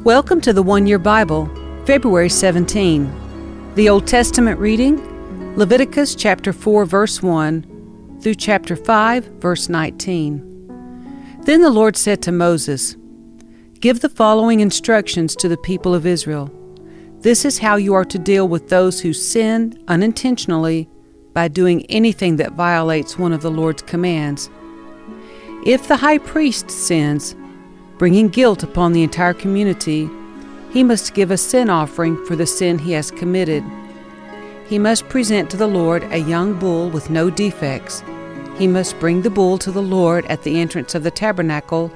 Welcome to the One Year Bible, February 17. The Old Testament reading, Leviticus chapter 4, verse 1 through chapter 5, verse 19. Then the Lord said to Moses, "Give the following instructions to the people of Israel. This is how you are to deal with those who sin unintentionally by doing anything that violates one of the Lord's commands. If the high priest sins, bringing guilt upon the entire community, he must give a sin offering for the sin he has committed. He must present to the Lord a young bull with no defects. He must bring the bull to the Lord at the entrance of the tabernacle,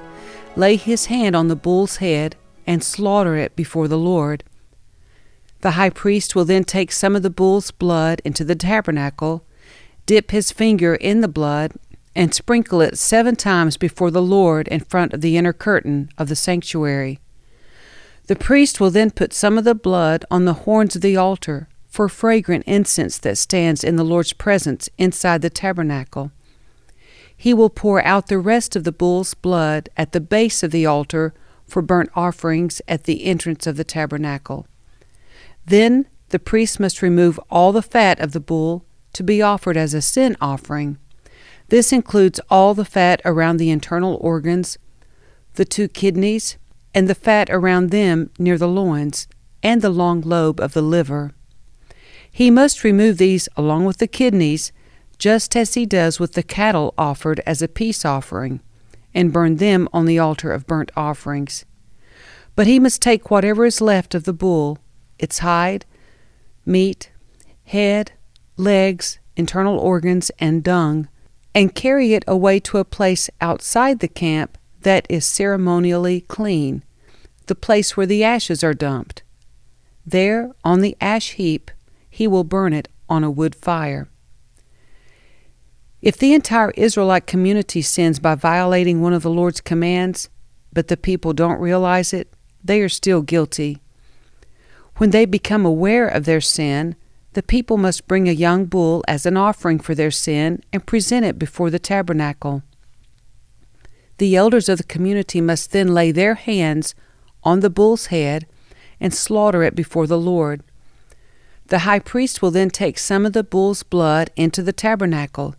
lay his hand on the bull's head, and slaughter it before the Lord. The high priest will then take some of the bull's blood into the tabernacle, dip his finger in the blood, and sprinkle it 7 times before the Lord in front of the inner curtain of the sanctuary. The priest will then put some of the blood on the horns of the altar for fragrant incense that stands in the Lord's presence inside the tabernacle. He will pour out the rest of the bull's blood at the base of the altar for burnt offerings at the entrance of the tabernacle. Then the priest must remove all the fat of the bull to be offered as a sin offering. This includes all the fat around the internal organs, the 2 kidneys, and the fat around them near the loins, and the long lobe of the liver. He must remove these along with the kidneys, just as he does with the cattle offered as a peace offering, and burn them on the altar of burnt offerings. But he must take whatever is left of the bull, its hide, meat, head, legs, internal organs, and dung, and carry it away to a place outside the camp that is ceremonially clean, the place where the ashes are dumped. There, on the ash heap, he will burn it on a wood fire. If the entire Israelite community sins by violating one of the Lord's commands, but the people don't realize it, they are still guilty. When they become aware of their sin, the people must bring a young bull as an offering for their sin and present it before the tabernacle. The elders of the community must then lay their hands on the bull's head and slaughter it before the Lord. The high priest will then take some of the bull's blood into the tabernacle,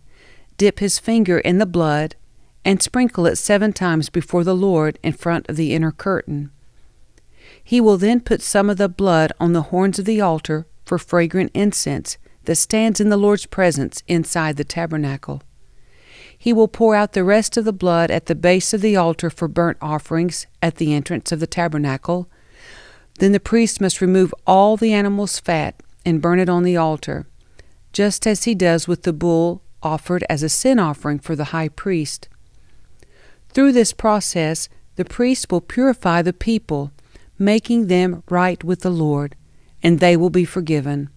dip his finger in the blood, and sprinkle it 7 times before the Lord in front of the inner curtain. He will then put some of the blood on the horns of the altar for fragrant incense that stands in the Lord's presence inside the tabernacle. He will pour out the rest of the blood at the base of the altar for burnt offerings at the entrance of the tabernacle. Then the priest must remove all the animal's fat and burn it on the altar, just as he does with the bull offered as a sin offering for the high priest. Through this process, the priest will purify the people, making them right with the Lord, and they will be forgiven.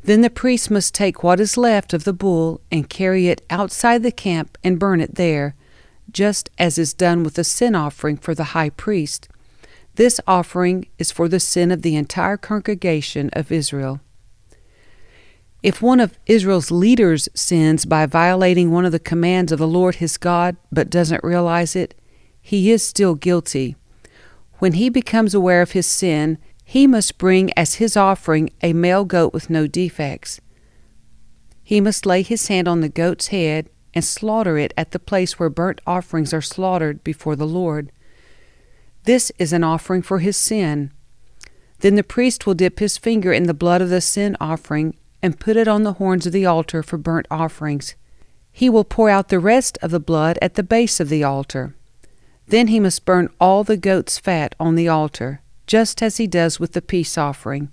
Then the priest must take what is left of the bull and carry it outside the camp and burn it there, just as is done with the sin offering for the high priest. This offering is for the sin of the entire congregation of Israel. If one of Israel's leaders sins by violating one of the commands of the Lord his God but doesn't realize it, he is still guilty. When he becomes aware of his sin, he must bring as his offering a male goat with no defects. He must lay his hand on the goat's head and slaughter it at the place where burnt offerings are slaughtered before the Lord. This is an offering for his sin. Then the priest will dip his finger in the blood of the sin offering and put it on the horns of the altar for burnt offerings. He will pour out the rest of the blood at the base of the altar. Then he must burn all the goat's fat on the altar, just as he does with the peace offering.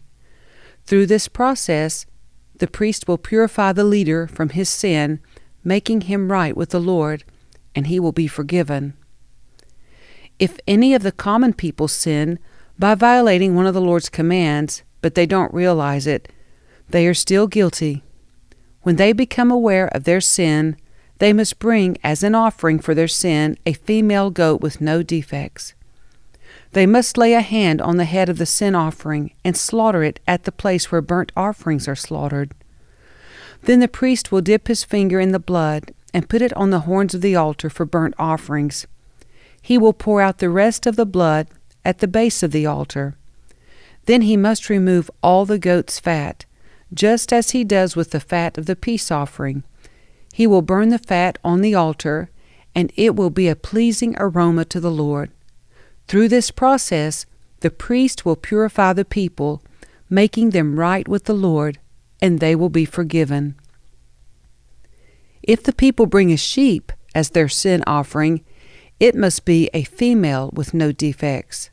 Through this process, the priest will purify the leader from his sin, making him right with the Lord, and he will be forgiven. If any of the common people sin by violating one of the Lord's commands, but they don't realize it, they are still guilty. When they become aware of their sin, they must bring as an offering for their sin a female goat with no defects. They must lay a hand on the head of the sin offering and slaughter it at the place where burnt offerings are slaughtered. Then the priest will dip his finger in the blood and put it on the horns of the altar for burnt offerings. He will pour out the rest of the blood at the base of the altar. Then he must remove all the goat's fat, just as he does with the fat of the peace offering. He will burn the fat on the altar, and it will be a pleasing aroma to the Lord. Through this process, the priest will purify the people, making them right with the Lord, and they will be forgiven. If the people bring a sheep as their sin offering, it must be a female with no defects.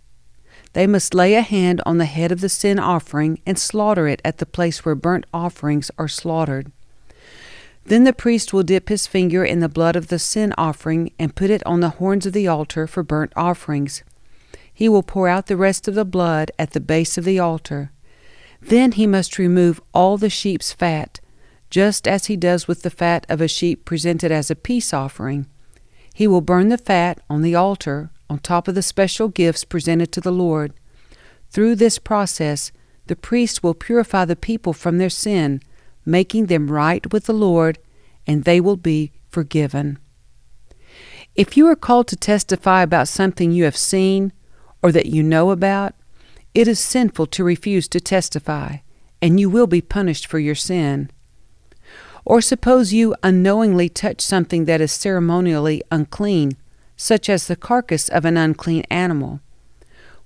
They must lay a hand on the head of the sin offering and slaughter it at the place where burnt offerings are slaughtered. Then the priest will dip his finger in the blood of the sin offering and put it on the horns of the altar for burnt offerings. He will pour out the rest of the blood at the base of the altar. Then he must remove all the sheep's fat, just as he does with the fat of a sheep presented as a peace offering. He will burn the fat on the altar on top of the special gifts presented to the Lord. Through this process, the priest will purify the people from their sin, making them right with the Lord, and they will be forgiven. If you are called to testify about something you have seen or that you know about, it is sinful to refuse to testify, and you will be punished for your sin. Or suppose you unknowingly touch something that is ceremonially unclean, such as the carcass of an unclean animal.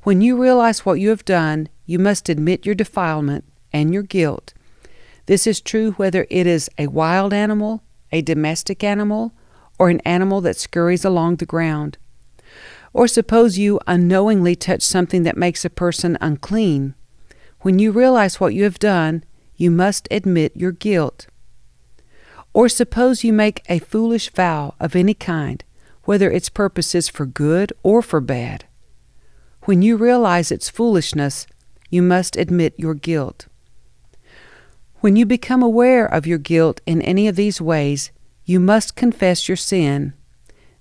When you realize what you have done, you must admit your defilement and your guilt. This is true whether it is a wild animal, a domestic animal, or an animal that scurries along the ground. Or suppose you unknowingly touch something that makes a person unclean. When you realize what you have done, you must admit your guilt. Or suppose you make a foolish vow of any kind, whether its purpose is for good or for bad. When you realize its foolishness, you must admit your guilt. When you become aware of your guilt in any of these ways, you must confess your sin.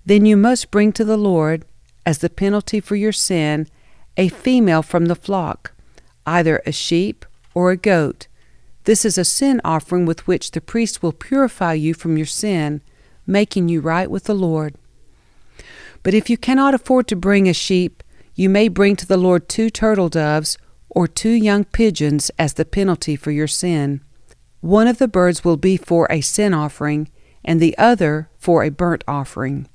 Then you must bring to the Lord, as the penalty for your sin, a female from the flock, either a sheep or a goat. This is a sin offering with which the priest will purify you from your sin, making you right with the Lord. But if you cannot afford to bring a sheep, you may bring to the Lord 2 turtle doves or 2 young pigeons as the penalty for your sin. One of the birds will be for a sin offering, and the other for a burnt offering.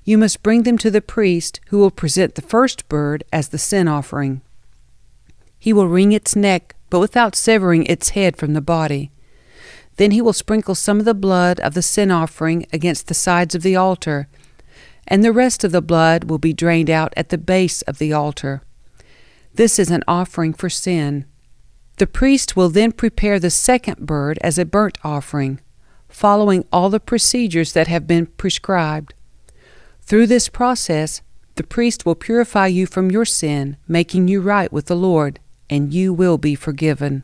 You must bring them to the priest, who will present the first bird as the sin offering. He will wring its neck, but without severing its head from the body. Then he will sprinkle some of the blood of the sin offering against the sides of the altar, and the rest of the blood will be drained out at the base of the altar. This is an offering for sin. The priest will then prepare the second bird as a burnt offering, following all the procedures that have been prescribed. Through this process, the priest will purify you from your sin, making you right with the Lord, and you will be forgiven.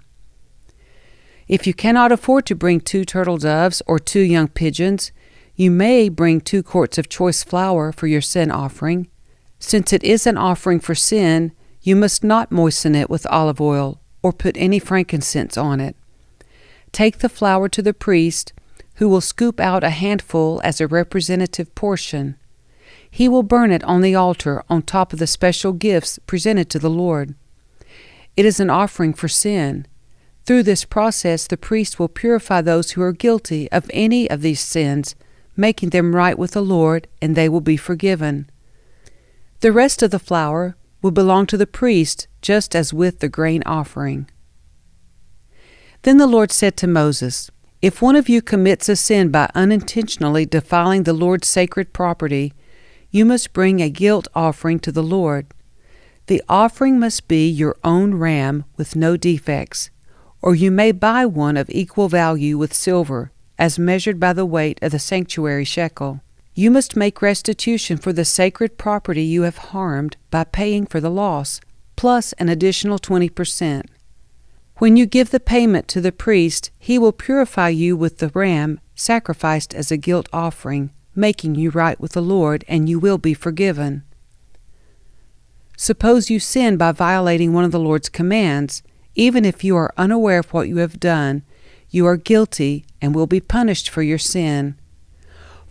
If you cannot afford to bring 2 turtle doves or 2 young pigeons, you may bring 2 quarts of choice flour for your sin offering. Since it is an offering for sin, you must not moisten it with olive oil or put any frankincense on it. Take the flour to the priest, who will scoop out a handful as a representative portion. He will burn it on the altar on top of the special gifts presented to the Lord. It is an offering for sin. Through this process, the priest will purify those who are guilty of any of these sins, making them right with the Lord, and they will be forgiven. The rest of the flour will belong to the priest, just as with the grain offering. Then the Lord said to Moses, "If one of you commits a sin by unintentionally defiling the Lord's sacred property, you must bring a guilt offering to the Lord. The offering must be your own ram with no defects, or you may buy one of equal value with silver, as measured by the weight of the sanctuary shekel. You must make restitution for the sacred property you have harmed by paying for the loss, plus an additional 20%. When you give the payment to the priest, he will purify you with the ram sacrificed as a guilt offering, making you right with the Lord, and you will be forgiven. Suppose you sin by violating one of the Lord's commands. Even if you are unaware of what you have done, you are guilty and will be punished for your sin.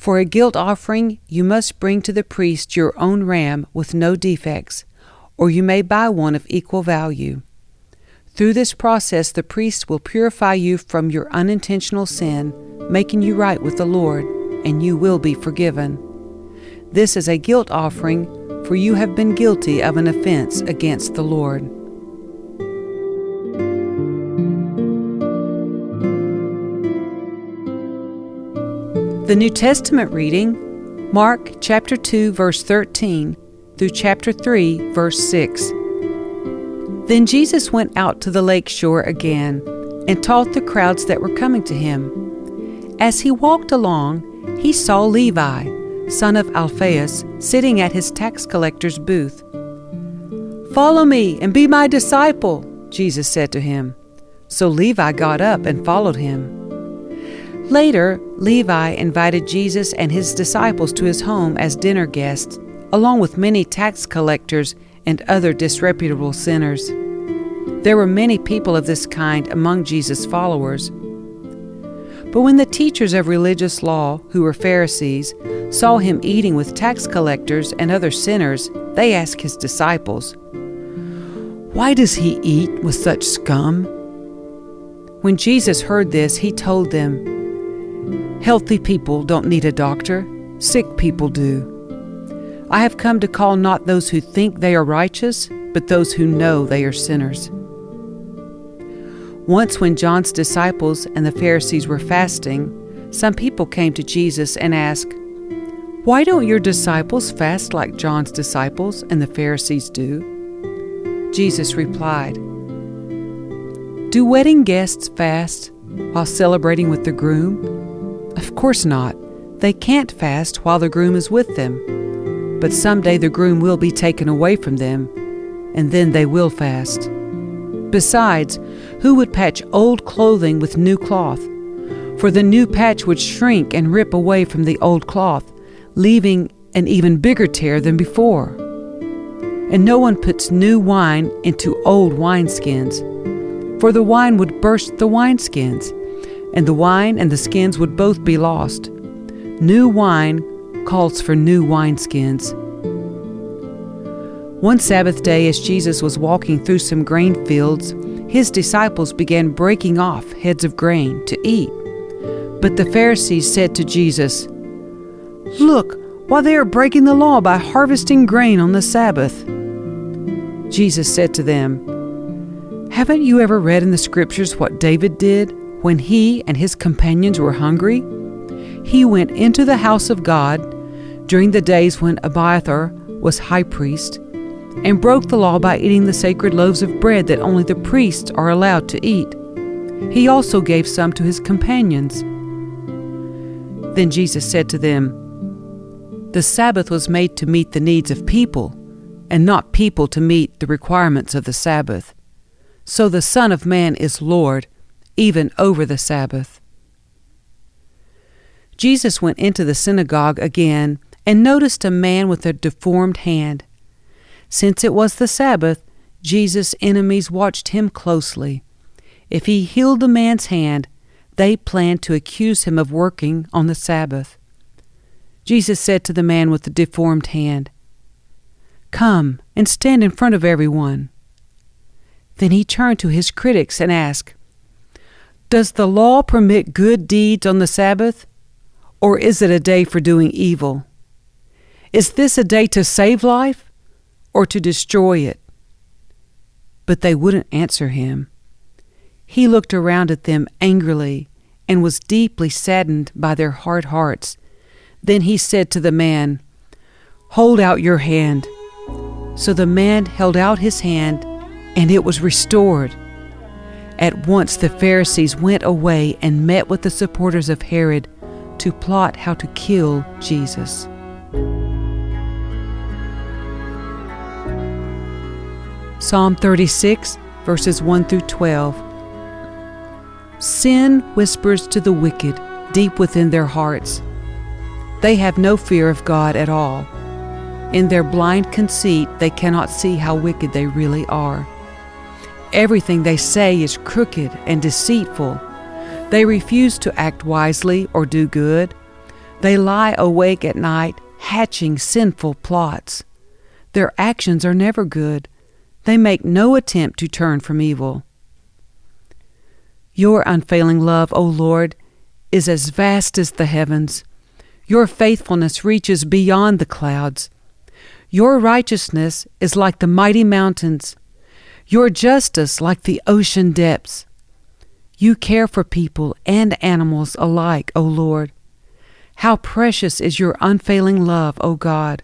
For a guilt offering you must bring to the priest your own ram with no defects, or you may buy one of equal value. Through this process the priest will purify you from your unintentional sin, making you right with the Lord, and you will be forgiven. This is a guilt offering, for you have been guilty of an offense against the Lord. The New Testament reading, Mark chapter 2, verse 13 through chapter 3, verse 6. Then Jesus went out to the lake shore again and taught the crowds that were coming to him. As he walked along, he saw Levi, son of Alphaeus, sitting at his tax collector's booth. "Follow me and be my disciple," Jesus said to him. So Levi got up and followed him. Later, Levi invited Jesus and his disciples to his home as dinner guests, along with many tax collectors and other disreputable sinners. There were many people of this kind among Jesus' followers. But when the teachers of religious law, who were Pharisees, saw him eating with tax collectors and other sinners, they asked his disciples, "Why does he eat with such scum?" When Jesus heard this, he told them, "Healthy people don't need a doctor, sick people do. I have come to call not those who think they are righteous, but those who know they are sinners." Once when John's disciples and the Pharisees were fasting, some people came to Jesus and asked, "Why don't your disciples fast like John's disciples and the Pharisees do?" Jesus replied, "Do wedding guests fast while celebrating with the groom? Of course not. They can't fast while the groom is with them. But someday the groom will be taken away from them, and then they will fast. Besides, who would patch old clothing with new cloth? For the new patch would shrink and rip away from the old cloth, leaving an even bigger tear than before. And no one puts new wine into old wineskins, for the wine would burst the wineskins, and the wine and the skins would both be lost. New wine calls for new wineskins." One Sabbath day, as Jesus was walking through some grain fields, his disciples began breaking off heads of grain to eat. But the Pharisees said to Jesus, "Look, while they are breaking the law by harvesting grain on the Sabbath." Jesus said to them, "Haven't you ever read in the Scriptures what David did when he and his companions were hungry? He went into the house of God during the days when Abiathar was high priest, and broke the law by eating the sacred loaves of bread that only the priests are allowed to eat. He also gave some to his companions." Then Jesus said to them, "The Sabbath was made to meet the needs of people, and not people to meet the requirements of the Sabbath. So the Son of Man is Lord, even over the Sabbath." Jesus went into the synagogue again and noticed a man with a deformed hand. Since it was the Sabbath, Jesus' enemies watched him closely. If he healed the man's hand, they planned to accuse him of working on the Sabbath. Jesus said to the man with the deformed hand, "Come and stand in front of everyone." Then he turned to his critics and asked, "Does the law permit good deeds on the Sabbath, or is it a day for doing evil? Is this a day to save life, or to destroy it?" But they wouldn't answer him. He looked around at them angrily and was deeply saddened by their hard hearts. Then he said to the man, "Hold out your hand." So the man held out his hand, and it was restored. At once the Pharisees went away and met with the supporters of Herod to plot how to kill Jesus. Psalm 36, verses 1 through 12. Sin whispers to the wicked deep within their hearts. They have no fear of God at all. In their blind conceit, they cannot see how wicked they really are. Everything they say is crooked and deceitful. They refuse to act wisely or do good. They lie awake at night, hatching sinful plots. Their actions are never good. They make no attempt to turn from evil. Your unfailing love, O Lord, is as vast as the heavens. Your faithfulness reaches beyond the clouds. Your righteousness is like the mighty mountains, your justice like the ocean depths. You care for people and animals alike, O Lord. How precious is your unfailing love, O God.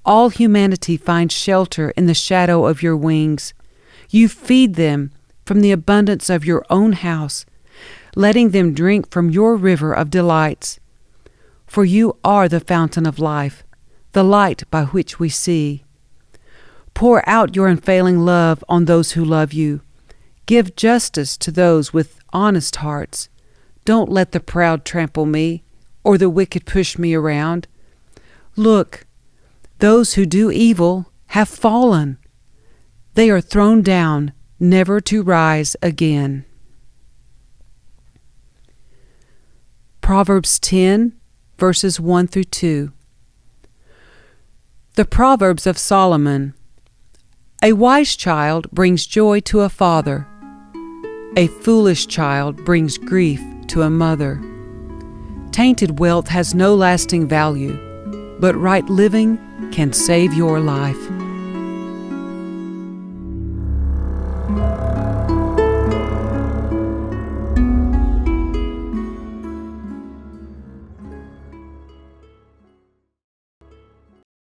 All humanity finds shelter in the shadow of your wings. You feed them from the abundance of your own house, letting them drink from your river of delights. For you are the fountain of life, the light by which we see. Pour out your unfailing love on those who love you. Give justice to those with honest hearts. Don't let the proud trample me, or the wicked push me around. Look, those who do evil have fallen. They are thrown down, never to rise again. Proverbs 10, verses 1 through 2. The Proverbs of Solomon. A wise child brings joy to a father. A foolish child brings grief to a mother. Tainted wealth has no lasting value, but right living can save your life.